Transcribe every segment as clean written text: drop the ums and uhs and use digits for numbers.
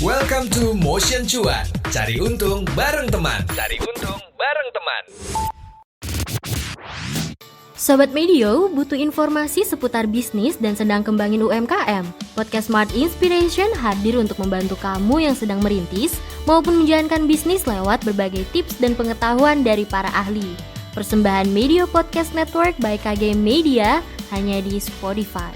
Welcome to Motion Cuan. Cari untung bareng teman. Sobat Medio, butuh informasi seputar bisnis dan sedang kembangin UMKM? Podcast Smart Inspiration hadir untuk membantu kamu yang sedang merintis maupun menjalankan bisnis lewat berbagai tips dan pengetahuan dari para ahli. Persembahan Medio Podcast Network by KG Media hanya di Spotify.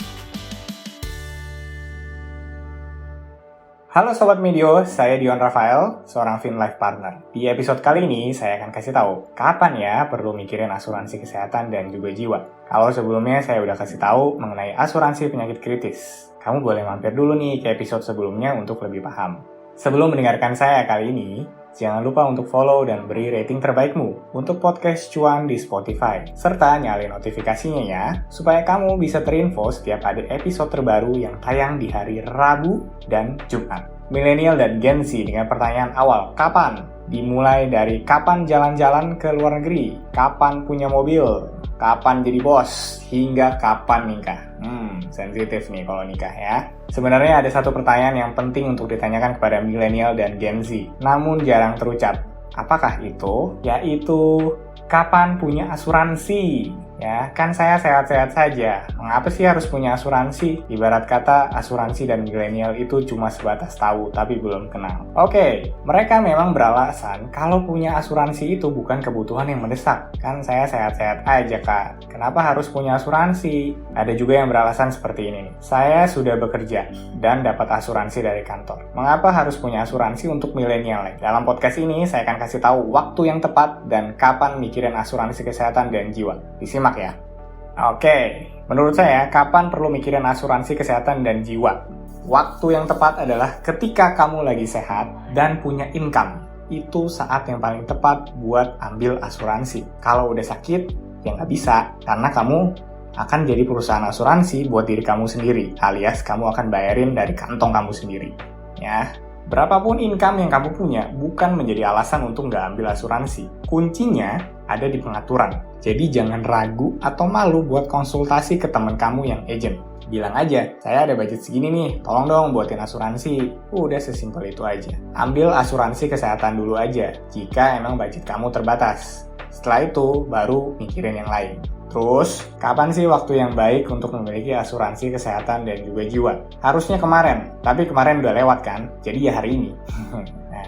Halo Sobat Medio, saya Dion Rafael, seorang FinLife Partner. Di episode kali ini, saya akan kasih tahu kapan ya perlu mikirin asuransi kesehatan dan juga jiwa. Kalau sebelumnya saya udah kasih tahu mengenai asuransi penyakit kritis. Kamu boleh mampir dulu nih ke episode sebelumnya untuk lebih paham. Sebelum mendengarkan saya kali ini, jangan lupa untuk follow dan beri rating terbaikmu untuk podcast Cuan di Spotify. Serta nyalain notifikasinya ya, supaya kamu bisa terinfo setiap ada episode terbaru yang tayang di hari Rabu dan Jumat. Milenial dan Gen Z dengan pertanyaan awal, kapan? Dimulai dari kapan jalan-jalan ke luar negeri, kapan punya mobil, kapan jadi bos, hingga kapan nikah. Sensitif nih kalau nikah ya. Sebenarnya ada satu pertanyaan yang penting untuk ditanyakan kepada milenial dan Gen Z, namun jarang terucap. Apakah itu? Yaitu, kapan punya asuransi? Ya, kan saya sehat-sehat saja. Mengapa sih harus punya asuransi? Ibarat kata, asuransi dan milenial itu cuma sebatas tahu, tapi belum kenal. Oke, mereka memang beralasan kalau punya asuransi itu bukan kebutuhan yang mendesak. Kan saya sehat-sehat aja, Kak. Kenapa harus punya asuransi? Ada juga yang beralasan seperti ini. Saya sudah bekerja dan dapat asuransi dari kantor. Mengapa harus punya asuransi untuk milenial? Dalam podcast ini, saya akan kasih tahu waktu yang tepat dan kapan mikirin asuransi kesehatan dan jiwa. Disimak ya. Oke, menurut saya kapan perlu mikirin asuransi kesehatan dan jiwa? Waktu yang tepat adalah ketika kamu lagi sehat dan punya income. Itu saat yang paling tepat buat ambil asuransi. Kalau udah sakit, ya nggak bisa, karena kamu akan jadi perusahaan asuransi buat diri kamu sendiri, alias kamu akan bayarin dari kantong kamu sendiri. Ya, berapapun income yang kamu punya, bukan menjadi alasan untuk nggak ambil asuransi. Kuncinya ada di pengaturan. Jadi jangan ragu atau malu buat konsultasi ke teman kamu yang agent. Bilang aja, saya ada budget segini nih, tolong dong buatin asuransi. Udah sesimpel itu aja. Ambil asuransi kesehatan dulu aja, jika emang budget kamu terbatas. Setelah itu, baru mikirin yang lain. Terus, kapan sih waktu yang baik untuk memiliki asuransi kesehatan dan juga jiwa? Harusnya kemarin, tapi kemarin udah lewat kan? Jadi ya hari ini.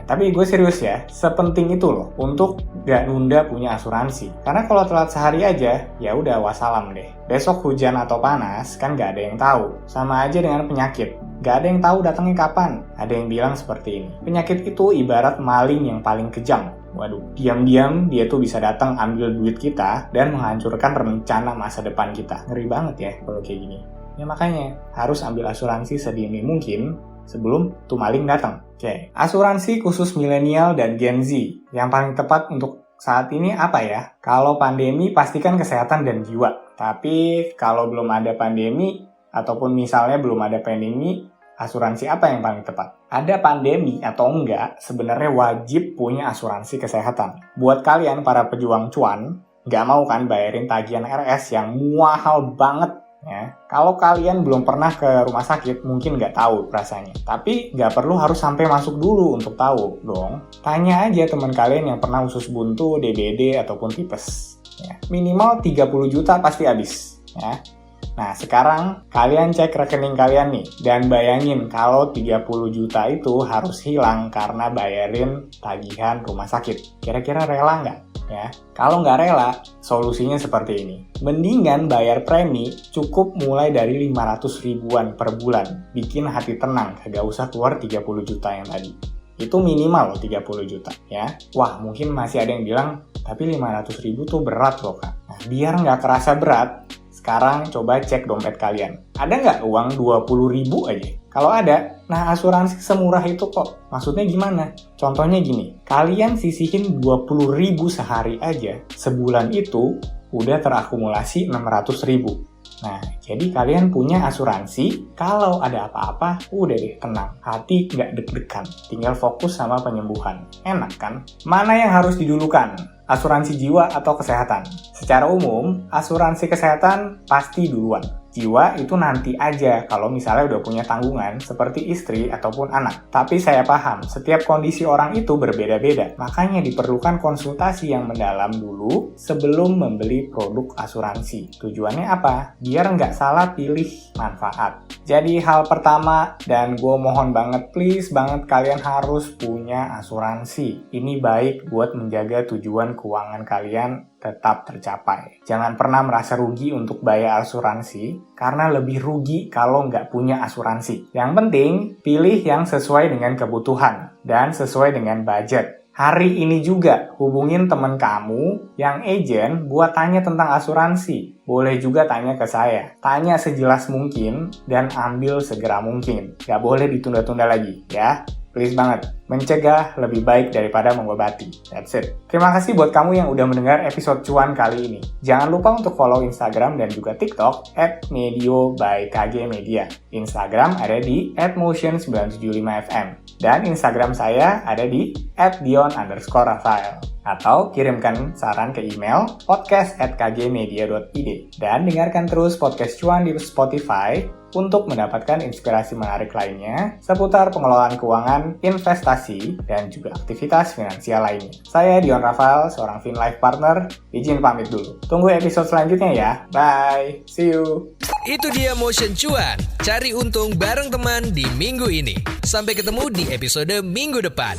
Tapi gue serius ya, sepenting itu loh untuk gak nunda punya asuransi. Karena kalau telat sehari aja, ya udah wassalam deh. Besok hujan atau panas, kan gak ada yang tahu. Sama aja dengan penyakit. Gak ada yang tahu datangnya kapan. Ada yang bilang seperti ini. Penyakit itu ibarat maling yang paling kejam. Waduh, diam-diam dia tuh bisa datang ambil duit kita dan menghancurkan rencana masa depan kita. Ngeri banget ya kalau kayak gini. Ya makanya, harus ambil asuransi sedini mungkin sebelum tuh maling datang. Oke, asuransi khusus milenial dan Gen Z. Yang paling tepat untuk saat ini apa ya? Kalau pandemi pastikan kesehatan dan jiwa. Tapi kalau belum ada pandemi, ataupun misalnya belum ada pandemi, asuransi apa yang paling tepat? Ada pandemi atau enggak, sebenarnya wajib punya asuransi kesehatan. Buat kalian para pejuang cuan, nggak mau kan bayarin tagihan RS yang mahal banget. Ya, kalau kalian belum pernah ke rumah sakit, mungkin nggak tahu rasanya. Tapi nggak perlu harus sampai masuk dulu untuk tahu dong. Tanya aja teman kalian yang pernah usus buntu, DBD, ataupun tipes. Ya, minimal 30 juta pasti habis. Ya. Nah, sekarang kalian cek rekening kalian nih. Dan bayangin kalau 30 juta itu harus hilang karena bayarin tagihan rumah sakit. Kira-kira rela nggak? Ya, kalau nggak rela, solusinya seperti ini. Mendingan bayar premi cukup mulai dari 500 ribuan per bulan. Bikin hati tenang, kagak usah keluar 30 juta yang tadi. Itu minimal loh 30 juta ya. Wah, mungkin masih ada yang bilang, tapi 500 ribu tuh berat loh Kak. Nah, biar nggak kerasa berat, sekarang coba cek dompet kalian. Ada nggak uang 20 ribu aja? Kalau ada, nah asuransi semurah itu kok. Maksudnya gimana? Contohnya gini, kalian sisihin 20 ribu sehari aja, sebulan itu udah terakumulasi 600 ribu. Nah, jadi kalian punya asuransi, kalau ada apa-apa, udah deh tenang. Hati nggak deg-degan, tinggal fokus sama penyembuhan. Enak kan? Mana yang harus didulukan? Asuransi jiwa atau kesehatan? Secara umum, asuransi kesehatan pasti duluan. Jiwa itu nanti aja kalau misalnya udah punya tanggungan seperti istri ataupun anak. Tapi saya paham, setiap kondisi orang itu berbeda-beda. Makanya diperlukan konsultasi yang mendalam dulu sebelum membeli produk asuransi. Tujuannya apa? Biar nggak salah pilih manfaat. Jadi hal pertama, dan gue mohon banget, please banget kalian harus punya asuransi. Ini baik buat menjaga tujuan keuangan kalian tetap tercapai. Jangan pernah merasa rugi untuk bayar asuransi, karena lebih rugi kalau nggak punya asuransi. Yang penting, pilih yang sesuai dengan kebutuhan dan sesuai dengan budget. Hari ini juga hubungin teman kamu yang agent buat tanya tentang asuransi. Boleh juga tanya ke saya. Tanya sejelas mungkin dan ambil segera mungkin. Nggak boleh ditunda-tunda lagi, ya. Please banget, mencegah lebih baik daripada mengobati. That's it. Terima kasih buat kamu yang udah mendengar episode cuan kali ini. Jangan lupa untuk follow Instagram dan juga TikTok @medio_by_kg_media. Instagram ada di @motion975fm. Dan Instagram saya ada di @dion_rafael. Atau kirimkan saran ke email podcast@kgmedia.id. Dan dengarkan terus podcast cuan di Spotify untuk mendapatkan inspirasi menarik lainnya seputar pengelolaan keuangan, investasi, dan juga aktivitas finansial lainnya. Saya Dion Rafael, seorang FinLife Partner. Izin pamit dulu. Tunggu episode selanjutnya ya. Bye. See you. Itu dia Motion Cuan. Cari untung bareng teman di minggu ini. Sampai ketemu di episode minggu depan.